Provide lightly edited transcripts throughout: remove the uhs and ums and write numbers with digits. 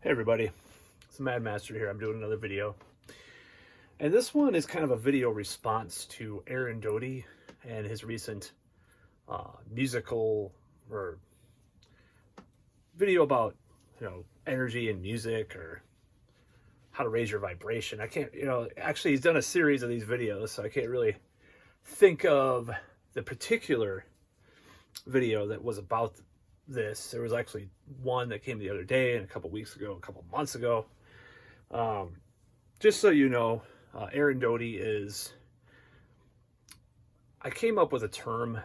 Hey everybody, it's Mad Master here. I'm doing another video. And this one is kind of a video response to Aaron Doughty and his recent musical or video about, energy and music or how to raise your vibration. I can't, actually he's done a series of these videos, so I can't really think of the particular video that was about this. There was actually one that came the other day and a couple weeks ago, a couple months ago. Just so you know, Aaron Doughty is, I came up with a term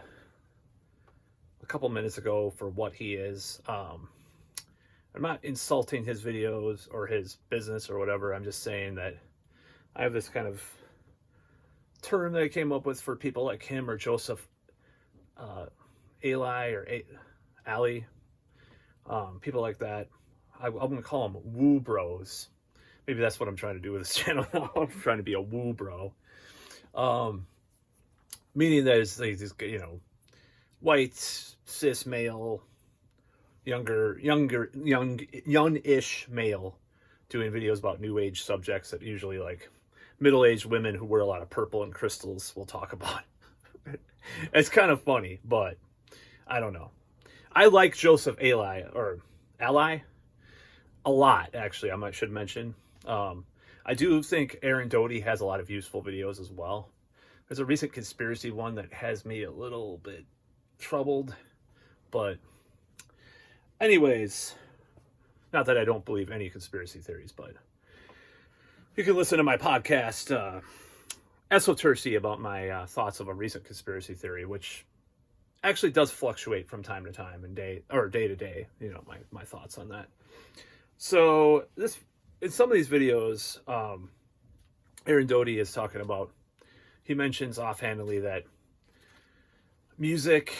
a couple minutes ago for what he is. I'm not insulting his videos or his business or whatever. I'm just saying that I have this kind of term that I came up with for people like him or Joseph Ali or Ali, people like that. I'm going to call them woo bros. Maybe that's what I'm trying to do with this channel now. I'm trying to be a woo bro. Meaning that it's like this, white, cis male, young-ish male doing videos about new age subjects that usually like middle-aged women who wear a lot of purple and crystals will talk about. It's kind of funny, but I don't know. I like Joseph Ali a lot, actually. Should mention. I do think Aaron Doughty has a lot of useful videos as well. There's a recent conspiracy one that has me a little bit troubled, but anyways, not that I don't believe any conspiracy theories, but you can listen to my podcast, Esotercy, about my thoughts of a recent conspiracy theory, which actually does fluctuate from time to time and day to day, my thoughts on that. So in some of these videos, Aaron Doughty is talking about, he mentions offhandedly that music,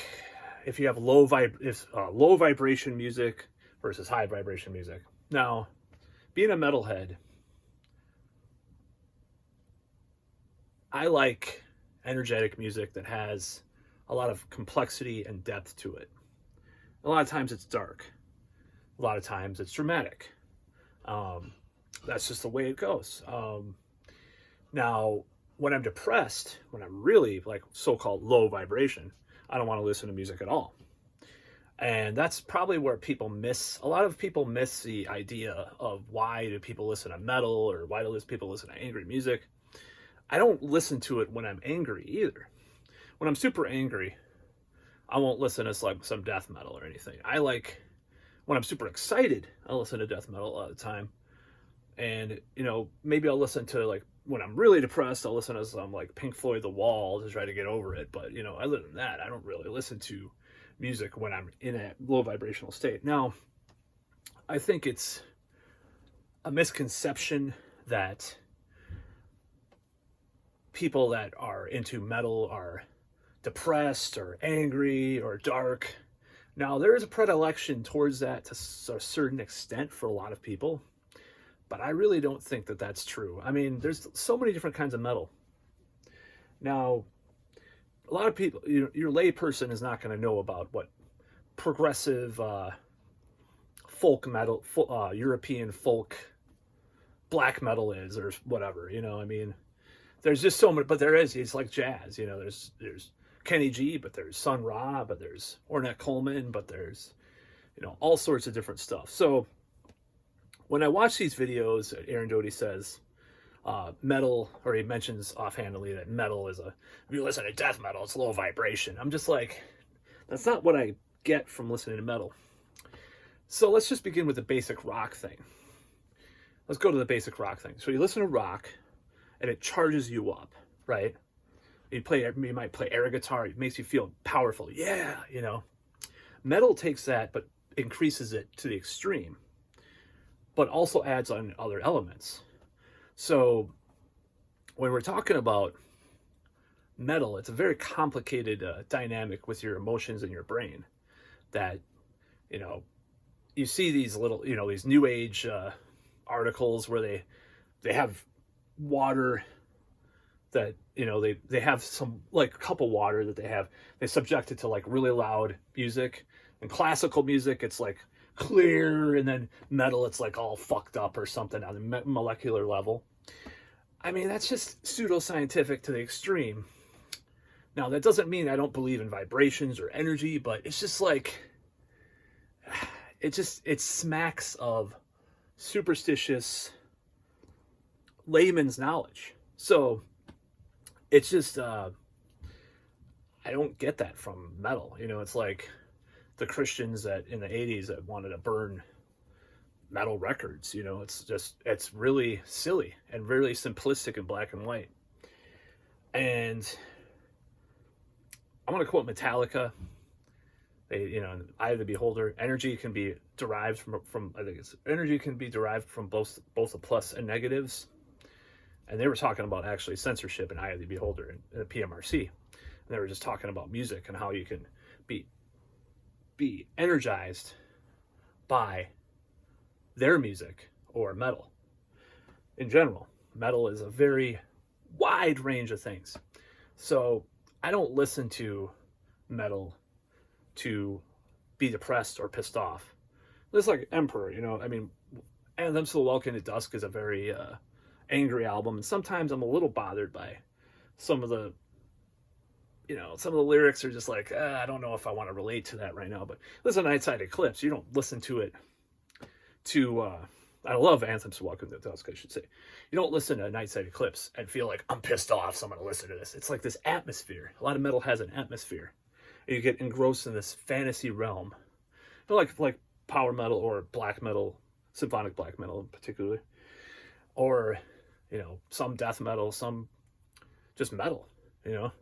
if you have low vibration music versus high vibration music. Now, being a metalhead, I like energetic music that has a lot of complexity and depth to it. A lot of times it's dark. A lot of times it's dramatic. That's just the way it goes. Now, when I'm depressed, when I'm really like so-called low vibration, I don't want to listen to music at all. And that's probably where a lot of people miss the idea of why do people listen to metal or why do people listen to angry music. I don't listen to it when I'm angry either. When I'm super angry, I won't listen to like some death metal or anything. When I'm super excited, I'll listen to death metal a lot of the time. And, maybe I'll listen to, like, when I'm really depressed, I'll listen to some, like, Pink Floyd The Wall to try to get over it. But, other than that, I don't really listen to music when I'm in a low vibrational state. Now, I think it's a misconception that people that are into metal are depressed or angry or dark. Now, there is a predilection towards that to a certain extent for a lot of people, but I really don't think that that's true. I mean, there's so many different kinds of metal. Now, a lot of people, your lay person is not going to know about what progressive folk metal, European folk black metal is or whatever, I mean, there's just so many, but it's like jazz, there's Kenny G, but there's Sun Ra, but there's Ornette Coleman, but there's, all sorts of different stuff. So when I watch these videos, Aaron Doughty says metal, or he mentions offhandedly that metal is if you listen to death metal, it's low vibration. I'm just like, that's not what I get from listening to metal. So let's just begin with the basic rock thing. Let's go to the basic rock thing. So you listen to rock, and it charges you up, right? You might play air guitar. It makes you feel powerful. Yeah, Metal takes that, but increases it to the extreme, but also adds on other elements. So when we're talking about metal, it's a very complicated dynamic with your emotions and your brain that, you see these little, these new age articles where they have water that, they have some like a cup of water that they subject it to like really loud music. And classical music, it's like clear, and then metal, it's like all fucked up or something on the molecular level. I mean, that's just pseudoscientific to the extreme. Now, that doesn't mean I don't believe in vibrations or energy, but it's just like, it smacks of superstitious layman's knowledge. So it's just, I don't get that from metal. You know, it's like the Christians that in the 80s that wanted to burn metal records. You know, it's really silly and really simplistic and black and white. And I'm going to quote Metallica. They, you know, Eye of the Beholder, energy can be derived from I think it's energy can be derived from both the plus and negatives. And they were talking about actually censorship in Eye of the Beholder in the PMRC. And they were just talking about music and how you can be energized by their music or metal. In general, metal is a very wide range of things. So I don't listen to metal to be depressed or pissed off. It's like Emperor, you know, I mean, Anthems to the Welcome to Dusk is a very angry album, and sometimes I'm a little bothered by some of the, you know, some of the lyrics are just like, I don't know if I want to relate to that right now, but listen to Nightside Eclipse, you don't listen to it to, I love Anthems to Welcome to Dusk, I should say. You don't listen to Nightside Eclipse and feel like, I'm pissed off, so I'm going to listen to this. It's like this atmosphere. A lot of metal has an atmosphere. You get engrossed in this fantasy realm. But like power metal or black metal, symphonic black metal in particular. Or, you know, some death metal, some just metal, you know.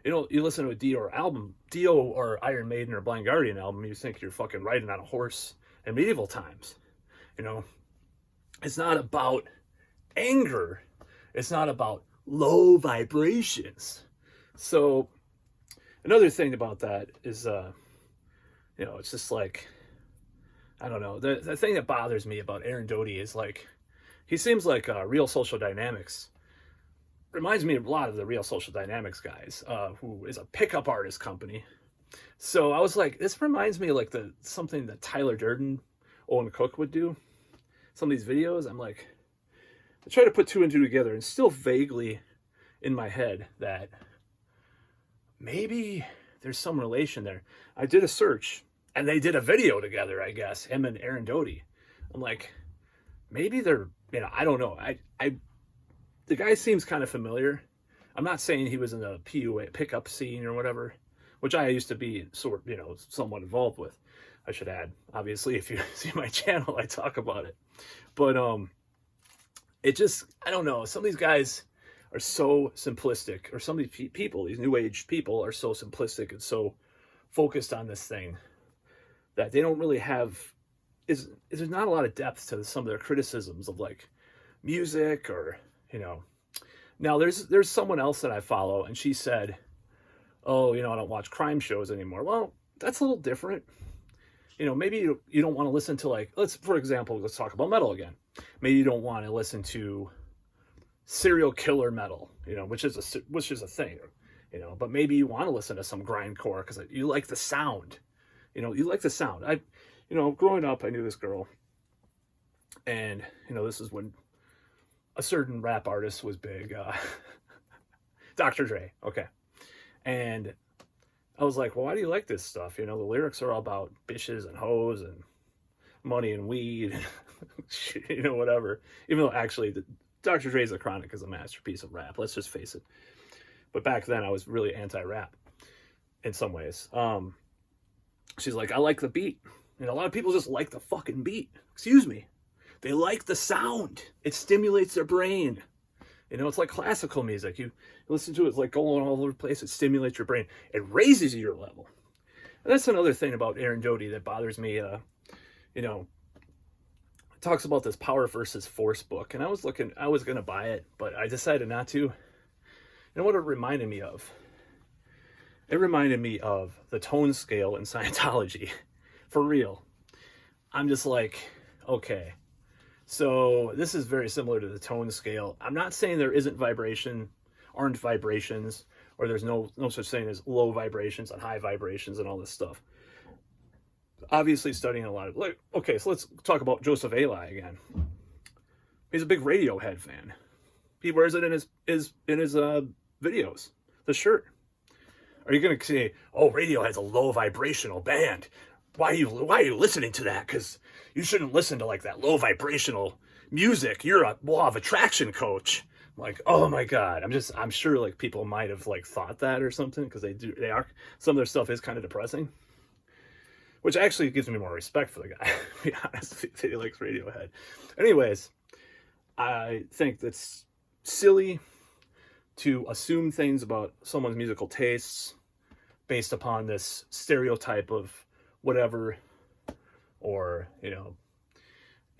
You know, you listen to a Dio or Iron Maiden or Blind Guardian album, you think you're fucking riding on a horse in medieval times. You know, it's not about anger. It's not about low vibrations. So another thing about that is, you know, it's just like, I don't know. The thing that bothers me about Aaron Doughty is like, he seems like Real Social Dynamics. Reminds me a lot of the Real Social Dynamics guys, who is a pickup artist company. So I was like, this reminds me of like something that Tyler Durden, Owen Cook would do. Some of these videos, I'm like, I try to put two and two together, and still vaguely in my head that maybe there's some relation there. I did a search, and they did a video together, I guess, him and Aaron Doughty. I'm like, maybe they're, you know, I don't know. The guy seems kind of familiar. I'm not saying he was in the PUA pickup scene or whatever, which I used to be somewhat involved with. I should add, obviously, if you see my channel, I talk about it. But it just, I don't know. Some of these guys are so simplistic, or some of these people, these new age people, are so simplistic and so focused on this thing that they don't really have. There's not a lot of depth to some of their criticisms of like music, or, you know. Now there's someone else that I follow, and she said, "Oh, you know, I don't watch crime shows anymore." Well, that's a little different. You know, maybe you don't want to listen to, like, for example, let's talk about metal again. Maybe you don't want to listen to serial killer metal, you know, which is a thing, you know. But maybe you want to listen to some grindcore because you like the sound. You know, you like the sound. You know, growing up, I knew this girl, and you know, this is when a certain rap artist was big, Dr. Dre. Okay, and I was like, well, why do you like this stuff? You know, the lyrics are all about bitches and hoes and money and weed, and you know, whatever. Even though actually, Dr. Dre's The Chronic is a masterpiece of rap. Let's just face it. But back then, I was really anti-rap in some ways. She's like, I like the beat. You know, a lot of people just like the fucking beat. Excuse me. They like the sound. It stimulates their brain. You know, it's like classical music. You listen to it, it's like going all over the place. It stimulates your brain. It raises your level. And that's another thing about Aaron Doughty that bothers me. You know, it talks about this power versus force book. And I was going to buy it, but I decided not to. You know what it reminded me of? It reminded me of the tone scale in Scientology. For real. I'm just like, okay. So this is very similar to the tone scale. I'm not saying there aren't vibrations, or there's no such thing as low vibrations and high vibrations and all this stuff. obviously studying a lot of, like, okay, so let's talk about Joseph Eli again. He's a big Radiohead fan. He wears it in his videos, the shirt. Are you going to say, oh, Radiohead's a low vibrational band? Why are you listening to that? Because you shouldn't listen to like that low vibrational music. You're a law of attraction coach. I'm like, oh my God. I'm sure like people might have like thought that or something, because they are, some of their stuff is kind of depressing, which actually gives me more respect for the guy, to be honest, if he likes Radiohead. Anyways, I think that's silly to assume things about someone's musical tastes based upon this stereotype of whatever, or, you know,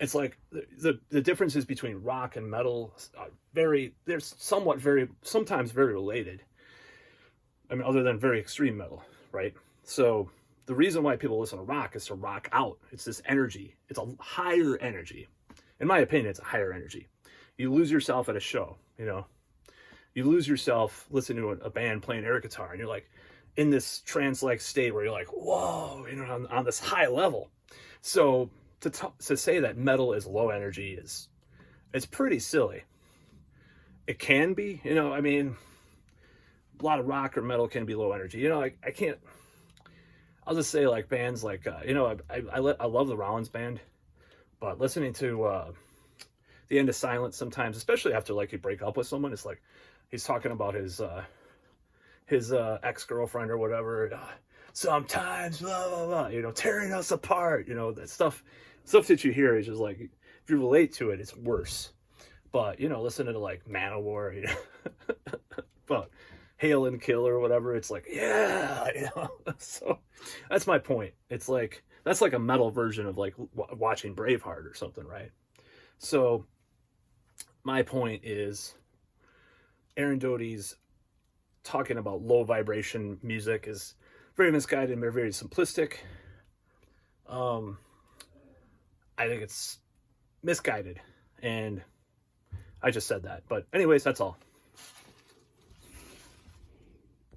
it's like the differences between rock and metal are they're sometimes very related. I mean, other than very extreme metal, right? So the reason why people listen to rock is to rock out. It's this energy. It's a higher energy. In my opinion, it's a higher energy. You lose yourself at a show, you know. You lose yourself listening to a band playing air guitar, and you're like in this trance-like state where you're like, whoa, you know, on this high level. So to say that metal is low energy it's pretty silly. It can be, you know, I mean, a lot of rock or metal can be low energy. You know, I can't, I'll just say like bands like, you know, I love the Rollins band, but listening to The End of Silence sometimes, especially after like you break up with someone, it's like he's talking about his ex-girlfriend or whatever. Sometimes, blah, blah, blah, you know, tearing us apart, you know, that stuff that you hear is just like, if you relate to it, it's worse. But, you know, listening to like Manowar, you know, but Hail and Kill or whatever, it's like, yeah, you know. So that's my point. It's like, that's like a metal version of like watching Braveheart or something, right? So my point is, Aaron Doughty's talking about low vibration music is very misguided and very simplistic. I think it's misguided, and I just said that. But anyways, that's all.